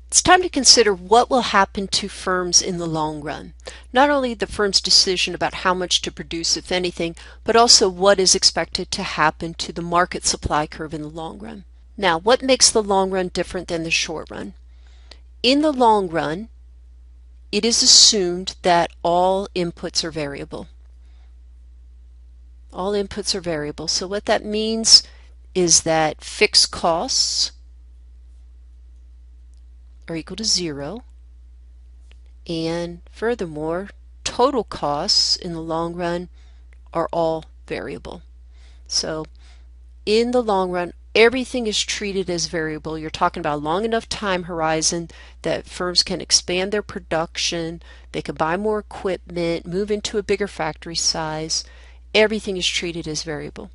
It's time to consider what will happen to firms in the long run. Not only the firm's decision about how much to produce, if anything, but also what is expected to happen to the market supply curve in the long run. Now, what makes the long run different than the short run? In the long run, it is assumed that all inputs are variable. All inputs are variable. So what that means is that fixed costs are equal to 0, and furthermore, total costs in the long run are all variable. So in the long run, everything is treated as variable. You're talking about a long enough time horizon that firms can expand their production, they can buy more equipment, move into a bigger factory size. Everything is treated as variable.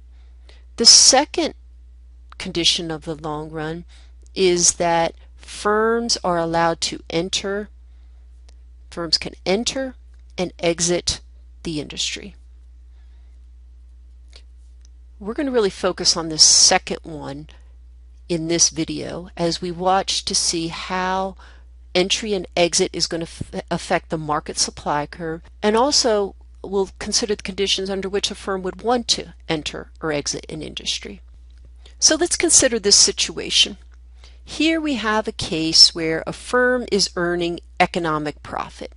The second condition of the long run is that firms are allowed to enter, firms can enter and exit the industry. We're going to really focus on this second one in this video as we watch to see how entry and exit is going to affect the market supply curve, and also we'll consider the conditions under which a firm would want to enter or exit an industry. So let's consider this situation. Here we have a case where a firm is earning economic profit.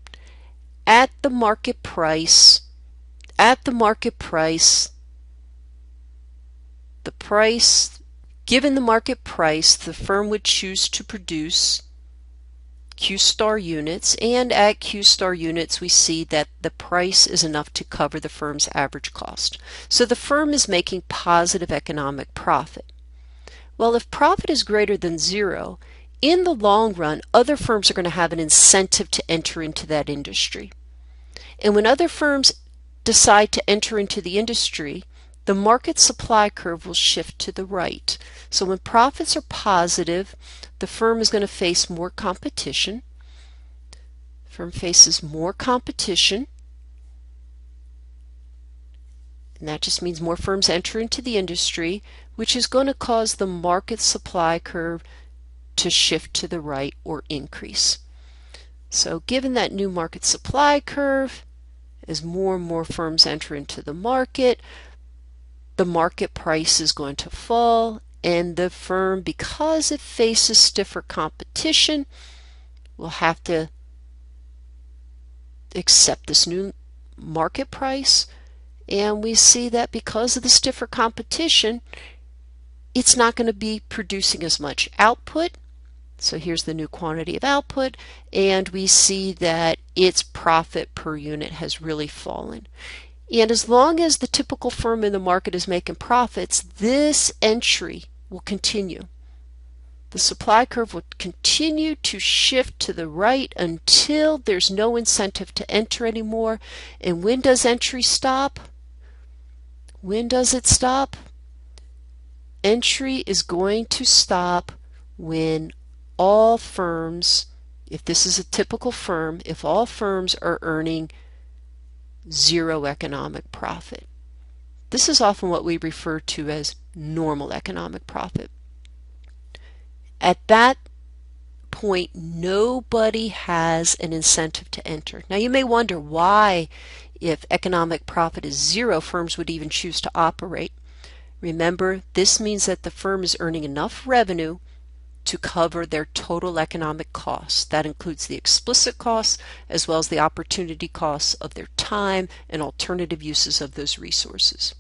At the market price, given the market price, the firm would choose to produce Q-star units, and at Q-star units we see that the price is enough to cover the firm's average cost. So the firm is making positive economic profit. Well, if profit is greater than 0, in the long run, other firms are going to have an incentive to enter into that industry. And when other firms decide to enter into the industry, the market supply curve will shift to the right. So when profits are positive, the firm is going to face more competition. The firm faces more competition, and that just means more firms enter into the industry, which is going to cause the market supply curve to shift to the right or increase. So given that new market supply curve, as more and more firms enter into the market price is going to fall, and the firm, because it faces stiffer competition, will have to accept this new market price. And we see that because of the stiffer competition, it's not going to be producing as much output. So here's the new quantity of output, and we see that its profit per unit has really fallen. And as long as the typical firm in the market is making profits, this entry will continue. The supply curve will continue to shift to the right until there's no incentive to enter anymore. And when does entry stop? When does it stop? Entry is going to stop when all firms, if this is a typical firm, if all firms are earning 0 economic profit. This is often what we refer to as normal economic profit. At that point, nobody has an incentive to enter. Now you may wonder why, if economic profit is 0, firms would even choose to operate. Remember, this means that the firm is earning enough revenue to cover their total economic costs. That includes the explicit costs as well as the opportunity costs of their time and alternative uses of those resources.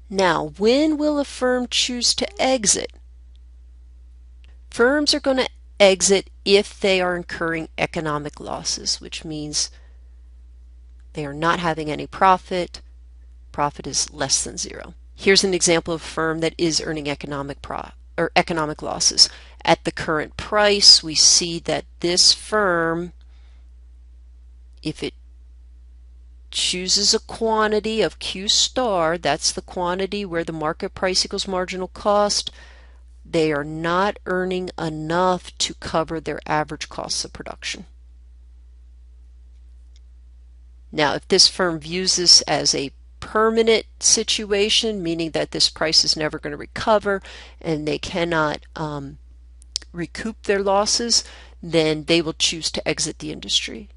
Now, when will a firm choose to exit? Firms are going to exit if they are incurring economic losses, which means they are not having any profit. Profit is less than 0. Here's an example of a firm that is earning economic losses. At the current price, we see that this firm, if it chooses a quantity of Q star, that's the quantity where the market price equals marginal cost, they are not earning enough to cover their average costs of production. Now, if this firm views this as a permanent situation, meaning that this price is never going to recover and they cannot recoup their losses, then they will choose to exit the industry.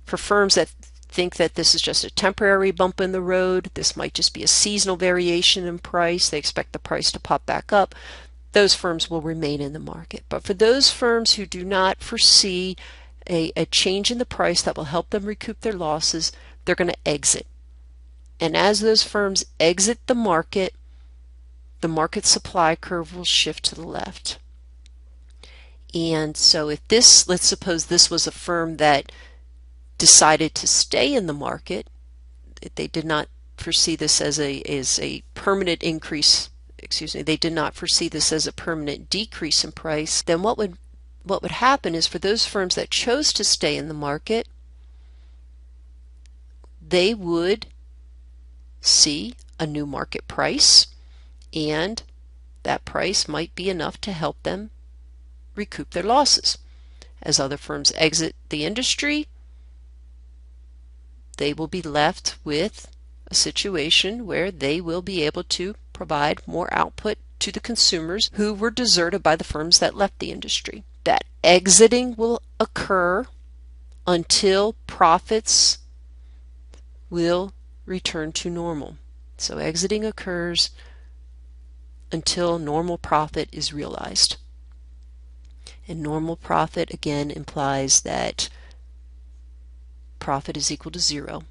For firms that think that this is just a temporary bump in the road, this might just be a seasonal variation in price, they expect the price to pop back up, those firms will remain in the market. But for those firms who do not foresee a change in the price that will help them recoup their losses, they're going to exit. And as those firms exit the market supply curve will shift to the left. And so if this, let's suppose this was a firm that decided to stay in the market, they did not foresee this as a permanent increase, they did not foresee this as a permanent decrease in price, then what would happen is for those firms that chose to stay in the market, they would see a new market price, and that price might be enough to help them recoup their losses. As other firms exit the industry, they will be left with a situation where they will be able to provide more output to the consumers who were deserted by the firms that left the industry. That exiting will occur until profits will return to normal. So exiting occurs until normal profit is realized. And normal profit again implies that profit is equal to 0.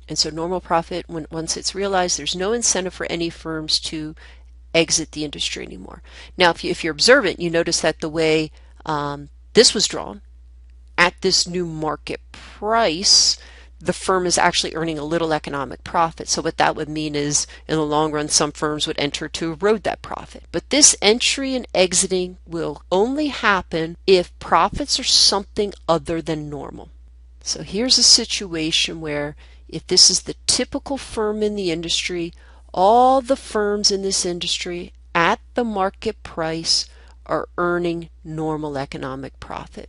And so normal profit, once it's realized, there's no incentive for any firms to exit the industry anymore. Now, if you're observant, you notice that the way this was drawn, at this new market price, the firm is actually earning a little economic profit. So what that would mean is, in the long run, some firms would enter to erode that profit. But this entry and exiting will only happen if profits are something other than normal. So here's a situation where if this is the typical firm in the industry, all the firms in this industry at the market price are earning normal economic profit.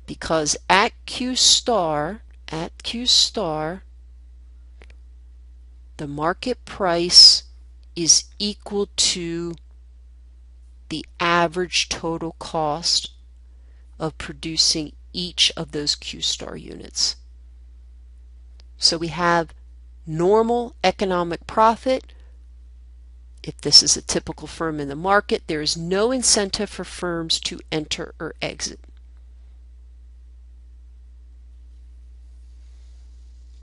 Because at Q star, the market price is equal to the average total cost of producing each of those Q star units. So we have normal economic profit. If this is a typical firm in the market, there is no incentive for firms to enter or exit.